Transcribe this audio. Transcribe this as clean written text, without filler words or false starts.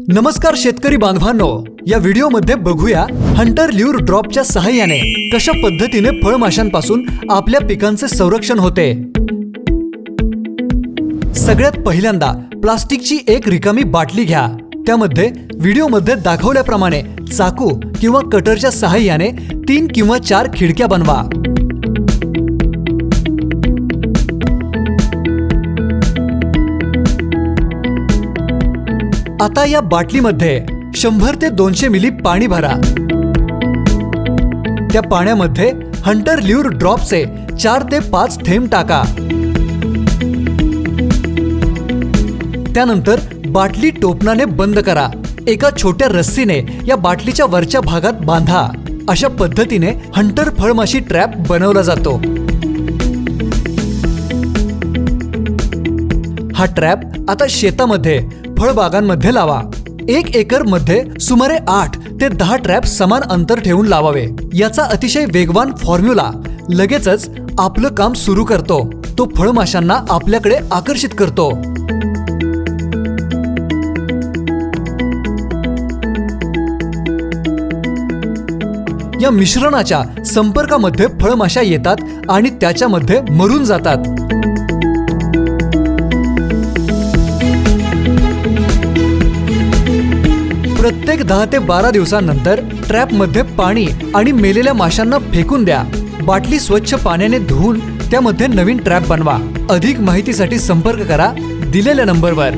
नमस्कार शेतकरी बांधवांनो, या व्हिडिओमध्ये बघूया हंटर ल्यूर ड्रॉपच्या सहाय्याने कशा पद्धतीने फळमाशांपासून आपल्या पिकांचे संरक्षण होते। सगळ्यात पहिल्यांदा प्लास्टिकची एक रिकामी बाटली घ्या। त्यामध्ये व्हिडिओमध्ये दाखवल्याप्रमाणे चाकू किंवा कटरच्या सहाय्याने 3 किंवा 4 खिडक्या बनवा। आता या बाटलीमध्ये 100 ते 200 मिली पाणी भरा। त्या पाण्यामध्ये हंटर ल्यूर ड्रॉपचे 4 ते 5 थेंब टाका। त्यानंतर बाटली टोपणाने बंद करा। एका छोट्या रस्सीने या बाटलीच्या वरच्या भागात बांधा। अशा पद्धतीने हंटर फळमाशी ट्रॅप बनवला जातो। हा ट्रॅप आता शेतामध्ये फळबागांमध्ये लावा। 1 एकर मध्ये सुमारे 8 ते 10 ट्रॅप समान अंतर ठेवून लावावे। याचा अतिशय वेगवान फॉर्म्युला लगेचच आपलं काम सुरू करतो। तो फळमाशांना आपल्याकडे आकर्षित करतो। या मिश्रणाच्या संपर्कामध्ये फळमाशा येतात आणि त्याच्यामध्ये मरून जातात। प्रत्येक 10 ते 12 दिवसांनंतर ट्रॅपमध्ये पाणी आणि मेलेल्या माशांना फेकून द्या। बाटली स्वच्छ पाण्याने धुवून त्यामध्ये नवीन ट्रॅप बनवा। अधिक माहितीसाठी संपर्क करा दिलेल्या नंबरवर।